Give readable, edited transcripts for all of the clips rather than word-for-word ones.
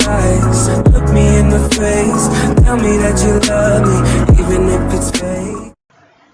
lies. Look me in the face, tell me that you love me, even if it's fake.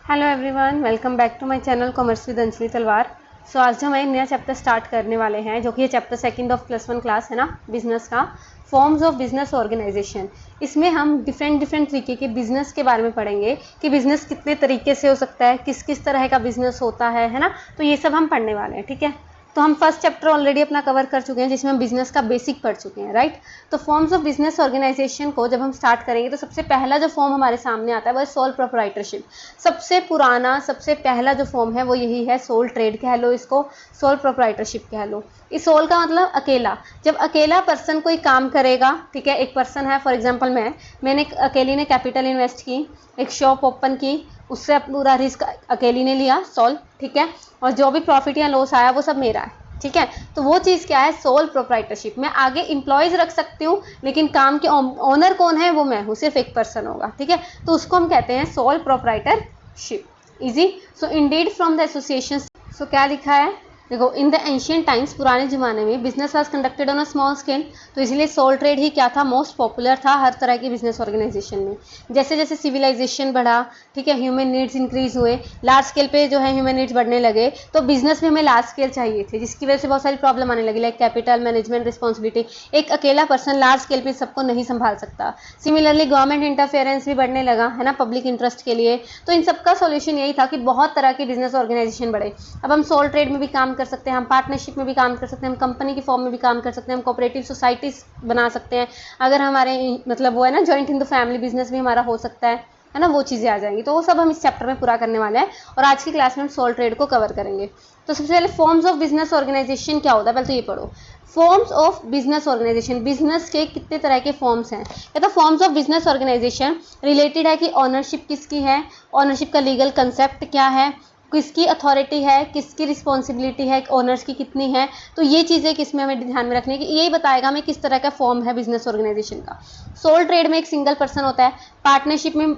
Hello everyone, welcome back to my channel commerce with Anjali Talwar. So आज हम एक नया chapter start करने वाले हैं, जो कि ये चैप्टर सेकंड ऑफ +1 क्लास है ना, बिजनेस का, फॉर्म्स ऑफ बिजनेस ऑर्गेनाइजेशन। इसमें हम डिफरेंट तरीके के बिजनेस के बारे में पढ़ेंगे कि बिजनेस कितने तरीके से हो सकता है, किस किस तरह का बिजनेस होता है ना। तो ये सब हम पढ़ने वाले हैं, ठीक है। तो हम फर्स्ट चैप्टर ऑलरेडी अपना कवर कर चुके हैं, जिसमें हम बिजनेस का बेसिक पढ़ चुके हैं, राइट। तो फॉर्म्स ऑफ बिजनेस ऑर्गेनाइजेशन को जब हम स्टार्ट करेंगे तो सबसे पहला जो फॉर्म हमारे सामने आता है वो है सोल प्रोप्राइटरशिप। सबसे पुराना, सबसे पहला जो फॉर्म है वो यही है, सोल ट्रेड कह लो इसको, सोल प्रोप्राइटरशिप कह लो। इस सोल का मतलब अकेला। जब अकेला पर्सन कोई काम करेगा, ठीक है, एक पर्सन है, फॉर एग्जाम्पल मैंने अकेली ने कैपिटल इन्वेस्ट की, एक शॉप ओपन की, उससे पूरा रिस्क अकेली ने लिया, सोल, ठीक है, और जो भी प्रॉफिट या लॉस आया वो सब मेरा है, ठीक है। तो वो चीज़ क्या है, सोल प्रोप्राइटरशिप। मैं आगे इंप्लॉयज रख सकती हूँ, लेकिन काम के ओनर कौन है वो मैं हूँ, सिर्फ एक पर्सन होगा, ठीक है। तो उसको हम कहते हैं sole proprietorship. Easy. So indeed from the association. So क्या लिखा है, देखो, इन द एंशियंट टाइम्स, पुराने ज़माने में business was conducted on a small scale. तो इसलिए सोल ट्रेड ही क्या था, मोस्ट पॉपुलर था हर तरह की बिजनेस ऑर्गेनाइजेशन में। जैसे जैसे सिविलाइजेशन बढ़ा, ठीक है, ह्यूमन नीड्स इंक्रीज हुए, लार्ज स्केल पे जो है ह्यूमन नीड्स बढ़ने लगे, तो बिजनेस में हमें लार्ज स्केल चाहिए थे, जिसकी वजह से बहुत सारी प्रॉब्लम आने लगी, लाइक कैपिटल मैनेजमेंट रिस्पॉन्सिबिलिटी। एक अकेला पर्सन लार्ज स्केल पे सबको नहीं संभाल सकता। सिमिलरली गवर्नमेंट इंटरफेरेंस भी बढ़ने लगा, है ना, पब्लिक इंटरेस्ट के लिए। तो इन सबका सोल्यूशन यही था कि बहुत तरह की बिजनेस ऑर्गेनाइजेशन बढ़े। अब हम सोल ट्रेड में भी काम कर सकते हैं, हम पार्टनरशिप में भी काम कर सकते हैं, हम कंपनी की फॉर्म में भी काम कर सकते हैं, हम कोऑपरेटिव सोसाइटीज बना सकते हैं। अगर हमारे मतलब वो है ना, joint in the family business भी हमारा हो सकता है ना, वो चीज़ें आ जाएंगी। तो वो सब हम इस चैप्टर में पूरा करने वाले हैं, और आज की क्लास में हम सोल ट्रेड को कवर करेंगे। तो सबसे पहले फॉर्म्स ऑफ बिजनेस ऑर्गेनाइजेशन क्या होता है, पहले तो ये पढ़ो। Forms of business organisation, business के कितने तरह के फॉर्म्स हैं। या तो forms of business organisation related है कि ऑनरशिप किसकी है, ऑनरशिप का लीगल कंसेप्ट क्या है, किसकी अथॉरिटी है, किसकी रिस्पॉन्सिबिलिटी है, ओनर्स की कितनी है। तो ये चीज़ें किसमें हमें ध्यान में रखनी है, कि यही बताएगा हमें किस तरह का फॉर्म है बिजनेस ऑर्गेनाइजेशन का। सोल ट्रेड में एक सिंगल पर्सन होता है, पार्टनरशिप में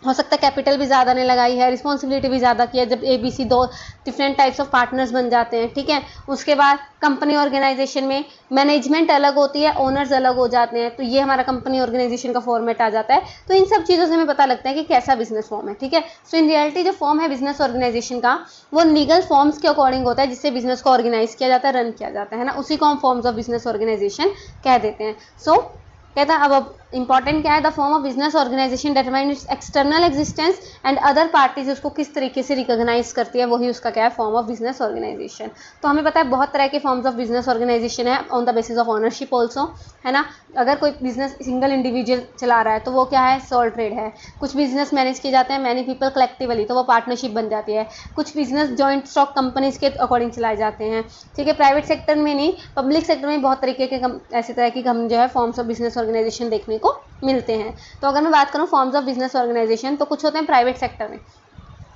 हो सकता है कैपिटल भी ज़्यादा ने लगाई है, रिस्पॉन्सिबिलिटी भी ज़्यादा की है, जब ABC दो डिफरेंट टाइप्स ऑफ पार्टनर्स बन जाते हैं, ठीक है। उसके बाद कंपनी ऑर्गेनाइजेशन में मैनेजमेंट अलग होती है, ओनर्स अलग हो जाते हैं, तो ये हमारा कंपनी ऑर्गेनाइजेशन का फॉर्मेट आ जाता है। तो इन सब चीज़ों से हमें पता लगता है कि कैसा बिजनेस फॉर्म है, ठीक है। सो इन रियलिटी जो फॉर्म है बिजनेस ऑर्गेनाइजेशन का, वो लीगल फॉर्म्स के अकॉर्डिंग होता है, जिससे बिजनेस को ऑर्गेनाइज किया जाता है, रन किया जाता है ना, उसी को हम फॉर्म्स ऑफ बिजनेस ऑर्गेनाइजेशन कह देते हैं। सो कहता है अब इंपॉर्टेंट क्या है, the form of business organisation determine its external existence and other parties उसको किस तरीके से रिकॉग्नाइज करती है, वही उसका क्या है, फॉर्म ऑफ बिजनेस ऑर्गेनाइजेशन। तो हमें पता है बहुत तरह के फॉर्म्स ऑफ बिजनेस ऑर्गेनाइजेशन है, on the basis of ownership also, है ना। अगर कोई बिजनेस सिंगल इंडिविजुअल चला रहा है तो वो क्या है, सोल ट्रेड है। कुछ बिजनेस मैनेज किए जाते हैं मैनी पीपल कलेक्टिवली, तो वो पार्टनरशिप बन जाती है। कुछ बिजनेस जॉइंट स्टॉक कंपनीज के अकॉर्डिंग चलाए जाते हैं, ठीक है। प्राइवेट सेक्टर में नहीं, पब्लिक सेक्टर में बहुत तरीके के ऐसे तरह की हम जो है फॉर्म्स ऑफ बिजनेस ऑर्गेनाइजेशन देखने को मिलते हैं। तो अगर मैं बात करूं फॉर्म्स ऑफ बिजनेस ऑर्गेनाइजेशन, तो कुछ होते हैं प्राइवेट सेक्टर में।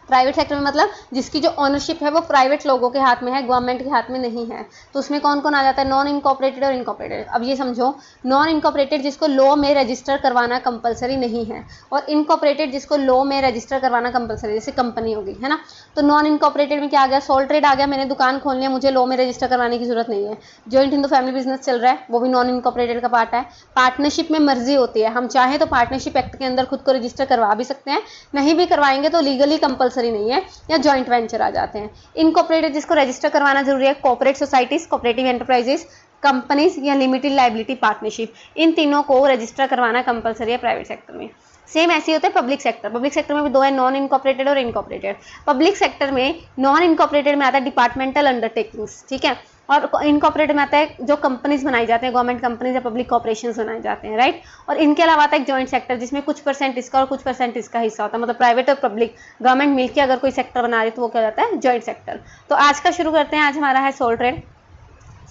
प्राइवेट सेक्टर में मतलब जिसकी जो ओनरशिप है वो प्राइवेट लोगों के हाथ में है, गवर्नमेंट के हाथ में नहीं है। तो उसमें कौन कौन आ जाता है, नॉन इनकॉर्पोरेटेड और इनकॉर्पोरेटेड। अब ये समझो, नॉन इनकॉर्पोरेटेड जिसको लॉ में रजिस्टर करवाना कंपलसरी नहीं है, और इनकॉर्पोरेटेड जिसको लॉ में रजिस्टर करवाना कंपलसरी, जैसे कंपनी होगी, है ना। तो नॉन इनकॉर्पोरेटेड में क्या आ गया, सोल ट्रेड आ गया, मैंने दुकान खोल लिया, मुझे लॉ में रजिस्टर करवाने की जरूरत नहीं है। Joint in the family business चल रहा है, वो भी नॉन इनकॉर्पोरेटेड का पार्ट है। पार्टनरशिप में मर्जी होती है, हम चाहें तो पार्टनरशिप एक्ट के अंदर खुद को रजिस्टर करवा भी सकते हैं, नहीं भी करवाएंगे तो लीगली कंपलसरी नहीं है, या जॉइंट वेंचर आ जाते हैं। इनकॉर्पोरेटेड जिसको रजिस्टर करवाना जरूरी है, corporate societies, cooperative enterprises, companies या लिमिटेड लाइबिलिटी पार्टनरशिप, इन तीनों को रजिस्टर करवाना कंपलसरी है प्राइवेट सेक्टर में। सेम ऐसे होता है पब्लिक सेक्टर। पब्लिक सेक्टर में भी दो है, नॉन इनकॉर्पोरेटेड और इनकॉर्पोरेटेड। पब्लिक सेक्टर में नॉन इनकॉर्पोरेटेड में आता है डिपार्टमेंटल अंडरटेकिंग्स, ठीक है, और इनकॉर्पोरेटेड में आता है जो कंपनीज बनाई जाते हैं, गवर्नमेंट कंपनीज या पब्लिक कॉर्पोरेशंस बनाए जाते हैं, राइट। और इनके अलावा आता है जॉइंट सेक्टर, जिसमें कुछ परसेंट इसका और कुछ परसेंट इसका हिस्सा होता है, मतलब प्राइवेट और पब्लिक गवर्नमेंट मिलकर अगर कोई सेक्टर बना रही है तो वो क्या जाता है, जॉइंट सेक्टर। तो आज का शुरू करते हैं। आज हमारा है सोल ट्रेड।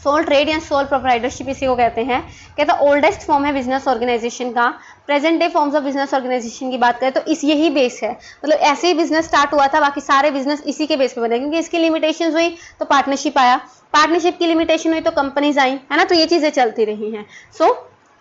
सोल ट्रेड या सोल प्रोप्राइटरशिप इसी को कहते हैं। कहता है ओल्डेस्ट फॉर्म है बिजनेस ऑर्गेनाइजेशन का। Present day forms of business organisation की बात करें तो इस यही बेस है, मतलब ऐसे ही बिजनेस स्टार्ट हुआ था, बाकी सारे बिजनेस इसी के बेस पे बने, क्योंकि इसकी लिमिटेशंस हुई तो पार्टनरशिप आया, पार्टनरशिप की लिमिटेशन हुई तो कंपनीज आई, है ना। तो ये चीजें चलती रही हैं। सो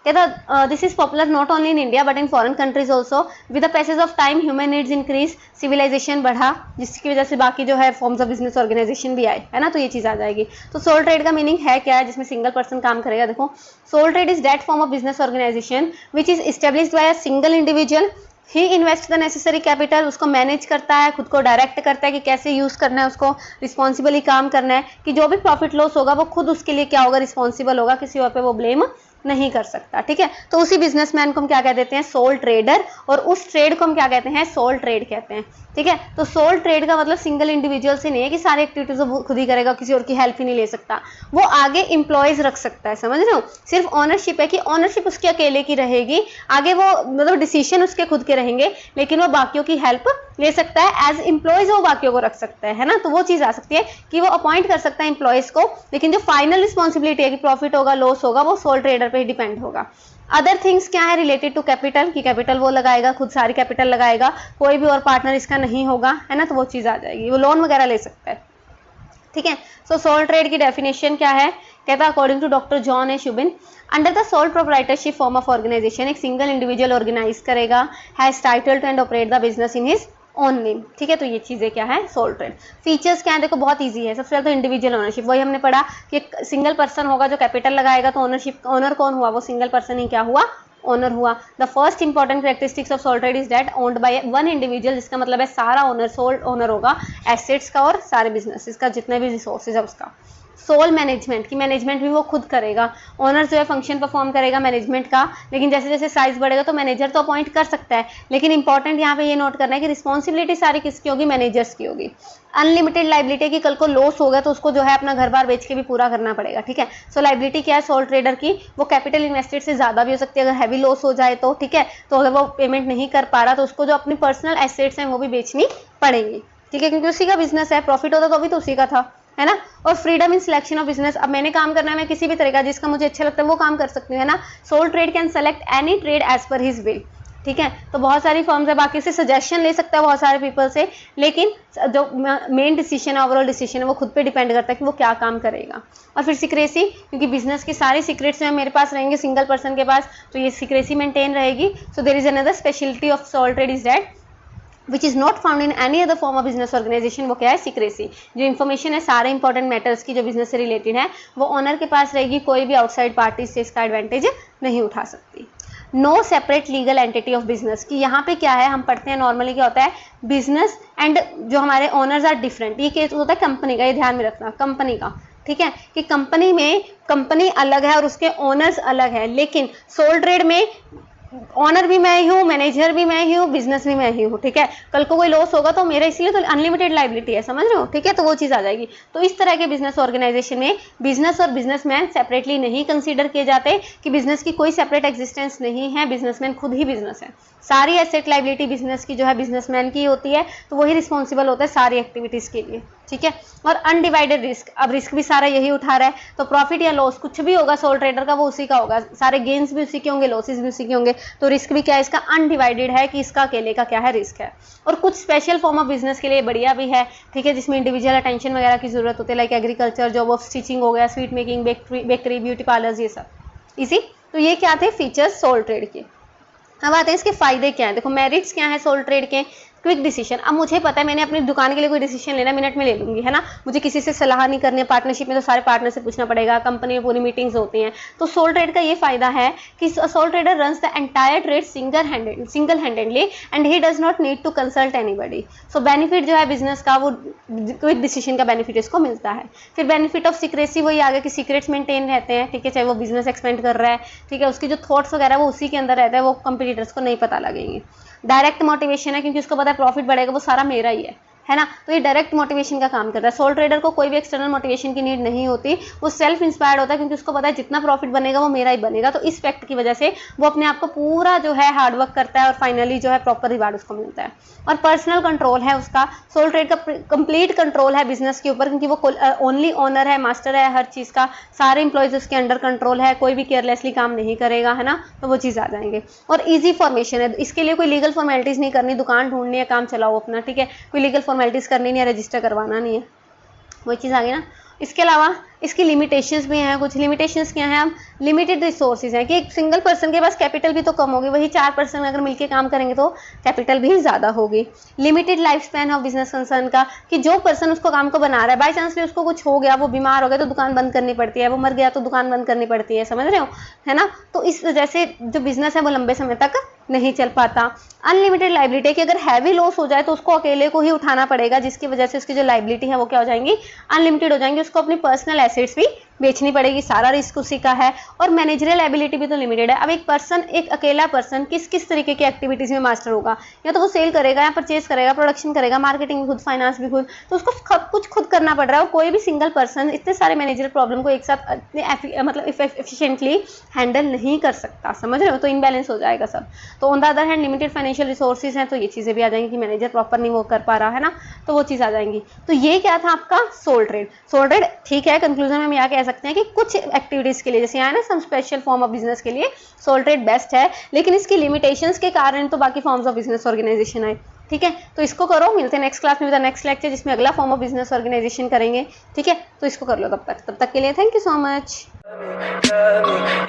कहता this is popular not only in India but in foreign countries also. With the passage of time human needs increase, civilisation बढ़ा, जिसकी वजह से बाकी जो है फॉर्म्स ऑफ बिजनेस ऑर्गेनाइजेशन भी आए, है ना। तो ये चीज आ जाएगी। तो सोल ट्रेड का मीनिंग है क्या है, जिसमें सिंगल पर्सन काम करेगा। देखो, sole trade is that form of business organisation which is established by a single individual. He invest the necessary capital, उसको मैनेज करता है, खुद को डायरेक्ट करता है कि कैसे यूज करना है, उसको रिस्पॉन्सिबली काम करना है, कि जो भी प्रॉफिट लॉस होगा वो खुद उसके लिए क्या होगा, रिस्पॉन्सिबल होगा, किसी और पे वो ब्लेम नहीं कर सकता। ठीक है, तो उसी बिजनेसमैन को हम क्या कह देते हैं, सोल ट्रेडर, और उस ट्रेड को हम क्या कहते हैं, सोल ट्रेड कहते हैं। ठीक है, तो सोल ट्रेड का मतलब सिंगल इंडिविजुअल से नहीं है कि सारी एक्टिविटीज वो खुद ही करेगा, किसी और की हेल्प ही नहीं ले सकता। वो आगे इंप्लॉयज रख सकता है, समझ रहे हो। सिर्फ ऑनरशिप है कि ऑनरशिप उसकी अकेले की रहेगी, आगे वो मतलब डिसीजन उसके खुद के रहेंगे, लेकिन वो बाकियों की हेल्प ले सकता है। एज इंप्लॉयज वो बाकियों को रख सकता है ना। तो वो चीज आ सकती है कि वो अपॉइंट कर सकता है इंप्लॉयज को, लेकिन जो फाइनल रिस्पॉन्सिबिलिटी है कि प्रॉफिट होगा लॉस होगा वो सोल ट्रेडर पे ही डिपेंड होगा। अदर थिंग्स क्या है रिलेटेड टू कैपिटल, की कैपिटल वो लगाएगा, खुद सारी कैपिटल लगाएगा, कोई भी और पार्टनर इसका नहीं होगा, है ना। तो वो चीज आ जाएगी, वो लोन वगैरह ले सकता है। ठीक है, सो सोल ट्रेड की डेफिनेशन क्या है, कहता है according to doctor John A Shubin, under the sole proprietorship form of organisation एक सिंगल इंडिविजुअल ऑर्गेनाइज करेगा, has title to and operate the business in his own name. ठीक है, तो ये चीजें क्या है, सोल ट्रेड। फीचर्स क्या है, देखो बहुत इजी है। सबसे पहले तो इंडिविजुअल ओनरशिप, वही हमने पढ़ा कि एक सिंगल पर्सन होगा जो कैपिटल लगाएगा, तो ओनरशिप, ओनर कौन हुआ, वो सिंगल पर्सन ही क्या हुआ, ओनर हुआ। The first important characteristics of sole trade is that owned by one individual, जिसका मतलब है सारा ओनर सोल ओनर होगा, एसेट्स का और सारे बिजनेसेस का, जितने भी रिसोर्सेज है उसका। सोल मैनेजमेंट की मैनेजमेंट भी वो खुद करेगा, ओनर जो है फंक्शन परफॉर्म करेगा मैनेजमेंट का, लेकिन जैसे जैसे साइज बढ़ेगा तो मैनेजर तो अपॉइंट कर सकता है, लेकिन इंपॉर्टेंट यहाँ पे ये नोट करना है कि रिस्पॉन्सिबिलिटी सारी किसकी होगी, मैनेजर्स की होगी। अनलिमिटेड लाइबिलिटी की, कल को लॉस हो गया तो उसको जो है अपना घर बार बेच के भी पूरा करना पड़ेगा। ठीक है, सो लाइबिलिटी क्या है सोल ट्रेडर की, वो कैपिटल इन्वेस्टेड से ज्यादा भी हो सकती है अगर हैवी लॉस हो जाए तो। ठीक है, तो अगर वो पेमेंट नहीं कर पा रहा तो उसको जो अपनी पर्सनल एसेट्स हैं वो भी बेचनी पड़ेंगी। ठीक है, क्योंकि उसी का बिजनेस है, प्रॉफिट होता तो भी तो उसी का था, है ना। और freedom in selection of business, अब मैंने काम करना है, मैं किसी भी तरह का जिसका मुझे अच्छा लगता है वो काम कर सकती हूँ, है ना। Sole trade can select any trade as per his will. ठीक है, तो बहुत सारी फर्म्स है, बाकी से सजेशन ले सकता है बहुत सारे पीपल से, लेकिन जो मेन डिसीजन है, ओवरऑल डिसीजन है, वो खुद पे डिपेंड करता है कि वो क्या काम करेगा। और फिर सिक्रेसी, क्योंकि बिजनेस की सारी सीक्रेट्स जो मेरे पास रहेंगे सिंगल पर्सन के पास, तो ये सिक्रेसी मेंटेन रहेगी। So there is another speciality of sole trade is that which is not found in any other form of business organisation. वो क्या है, सिक्रेसी। जो इन्फॉर्मेशन है सारे इंपॉर्टेंट मैटर्स की जो बिजनेस से रिलेटेड है वो ओनर के पास रहेगी, कोई भी आउटसाइड पार्टी से इसका एडवांटेज नहीं उठा सकती। No separate legal entity of business की, यहाँ पे क्या है, हम पढ़ते हैं नॉर्मली क्या होता है, बिजनेस एंड जो हमारे ओनर्स आर डिफरेंट। ये केस होता है कंपनी का, ये ध्यान में रखना, कंपनी का। ठीक है, कि कंपनी में कंपनी अलग है और उसके ओनर्स अलग है, लेकिन सोल ट्रेड में ऑनर भी मैं ही हूँ, मैनेजर भी मैं ही हूँ, बिजनेस भी मैं ही हूँ। ठीक है, कल को कोई लॉस होगा तो मेरा, इसलिए तो अनलिमिटेड लाइबिलिटी है, समझ रहे हो। ठीक है, तो वो चीज आ जाएगी। तो इस तरह के बिजनेस ऑर्गेनाइजेशन में बिजनेस और बिजनेसमैन सेपरेटली नहीं कंसीडर किए जाते, कि बिजनेस की कोई सेपरेट एग्जिस्टेंस नहीं है, बिजनेसमैन खुद ही बिजनेस है। सारी एसेट लाइबिलिटी बिजनेस की जो है बिजनेसमैन की होती है, तो वही रिस्पॉन्सिबल होता है सारी एक्टिविटीज के लिए। ठीक है, और अनडिवाइडेड रिस्क, अब रिस्क भी सारा यही उठा रहा है, तो प्रॉफिट या लॉस कुछ भी होगा सोल ट्रेडर का वो उसी का होगा, सारे गेन्स भी उसी के होंगे, लॉसेस भी उसी के होंगे। तो रिस्क भी क्या है इसका, अनडिवाइडेड है, कि इसका अकेले का क्या है, रिस्क है। और कुछ स्पेशल फॉर्म ऑफ बिजनेस के लिए बढ़िया भी है। ठीक है, जिसमें इंडिविजुअल अटेंशन वगैरह की जरूरत होती है, like agriculture, job of stitching हो गया, sweet making, bakery, beauty parlours, ये सब इसी। तो ये क्या थे फीचर्स सोल ट्रेड के। अब आते हैं इसके फायदे क्या है। देखो मेरिट्स क्या है सोल ट्रेड के, क्विक डिसीजन। अब मुझे पता है मैंने अपनी दुकान के लिए कोई डिसीजन लेना, मिनट में ले लूंगी, है ना। मुझे किसी से सलाह नहीं करनी है, पार्टनरशिप में तो सारे पार्टनर से पूछना पड़ेगा, कंपनी में पूरी मीटिंग्स होती हैं। तो सोल ट्रेड का ये फायदा है कि sole trader runs the entire trade single handedly and he does not need to consult anybody. So benefit जो है बिजनेस का, वो क्विक डिसीजन का बेनिफिट इसको मिलता है। फिर बेनिफिट ऑफ सीक्रेसी, वही आगे कि सीक्रेट्स मेंटेन रहते हैं। ठीक है, चाहे वो बिजनेस एक्सपेंड कर रहा है, ठीक है, उसके जो थॉट्स वगैरह वो उसी के अंदर रहता है, वो कंपटीटर्स को नहीं पता लगेंगे। डायरेक्ट मोटिवेशन है, क्योंकि उसको पता है प्रॉफिट बढ़ेगा, वो सारा मेरा ही है ना। तो ये डायरेक्ट मोटिवेशन का काम करता है। सोल ट्रेडर को कोई भी एक्सटर्नल मोटिवेशन की नीड नहीं होती, वो सेल्फ इंस्पायर्ड होता है, क्योंकि उसको पता है जितना प्रॉफिट बनेगा वो मेरा ही बनेगा। तो इस फैक्ट की वजह से वो अपने आप को पूरा जो है हार्डवर्क करता है और फाइनली जो है प्रॉपर रिवार्ड उसको मिलता है। और पर्सनल कंट्रोल है उसका, सोल ट्रेड का कंप्लीट कंट्रोल है बिजनेस के ऊपर, क्योंकि वो ओनली ओनर है, मास्टर है हर चीज का, सारे इंप्लॉयज उसके अंडर कंट्रोल है, कोई भी केयरलेसली काम नहीं करेगा, है ना। तो वो चीज आ जाएंगे। और ईजी फॉर्मेशन है, इसके लिए कोई लीगल फॉर्मेलिटीज नहीं करनी, दुकान ढूंढनी है, काम चलाओ अपना। ठीक है, कोई लीगल फॉर्मेलिटीज करनी नहीं है, रजिस्टर करवाना नहीं है, वही चीज आ गई ना। इसके अलावा इसकी लिमिटेशंस भी हैं। कुछ लिमिटेशंस क्या हैं, हम लिमिटेड रिसोर्सेज हैं कि एक सिंगल पर्सन के पास कैपिटल भी तो कम होगी, वही 4 पर्सन अगर मिलकर काम करेंगे तो कैपिटल भी ज़्यादा होगी। Limited life span of business concern का कि जो पर्सन उसको काम को बना रहा है, बाई चांस भी उसको कुछ हो गया, वो बीमार हो गया तो दुकान बंद करनी पड़ती है, वो मर गया तो दुकान बंद करनी पड़ती है, समझ रहे हो, है ना। तो इस वजह से जो बिजनेस है वो लंबे समय तक नहीं चल पाता। अनलिमिटेड लाइबिलिटी कि अगर हैवी लॉस हो जाए तो उसको अकेले को ही उठाना पड़ेगा, जिसकी वजह से उसकी जो लाइबिलिटी है वो क्या हो जाएंगी, अनलिमिटेड हो जाएंगी। उसको अपनी पर्सनल एसेट्स भी बेचनी पड़ेगी, सारा रिस्क उसी का है। और मैनेजरियल एबिलिटी भी तो लिमिटेड है। अब एक पर्सन, एक अकेला पर्सन किस किस तरीके की एक्टिविटीज़ में मास्टर होगा, या तो वो सेल करेगा, या परचेज करेगा, प्रोडक्शन करेगा, मार्केटिंग भी खुद, फाइनेंस भी खुद, तो उसको कुछ खुद करना पड़ रहा है। और कोई भी सिंगल पर्सन इतने सारे मैनेजरियल प्रॉब्लम को एक साथ मतलब एफिशिएंटली हैंडल नहीं कर सकता, समझ रहे हो, तो इनबैलेंस हो जाएगा सब। तो on the other hand limited financial resources हैं, तो ये चीज़ें भी आ जाएंगी कि मैनेजर प्रॉपर नहीं वो कर पा रहा है ना, तो वो चीज़ आ जाएंगी। तो ये क्या था आपका सोल ट्रेड। सोल ट्रेड ठीक है, कंक्लूजन में हम यह कह सकते हैं कि कुछ एक्टिविटीज़ के लिए, जैसे यहाँ ना some special form of business के लिए सोल ट्रेड बेस्ट है, लेकिन इसकी लिमिटेशंस के कारण तो बाकी फॉर्म्स ऑफ बिजनेस ऑर्गेनाइजेशन आए। ठीक है, तो इसको करो, मिलते हैं नेक्स्ट क्लास में विद नेक्स्ट लेक्चर जिसमें अगला फॉर्म ऑफ बिजनेस ऑर्गेनाइजेशन करेंगे। ठीक है, तो इसको कर लो तब तक के लिए thank you so much.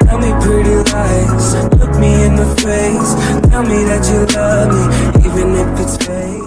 Tell me pretty lies, look me in the face, tell me that you love me, even if it's fake.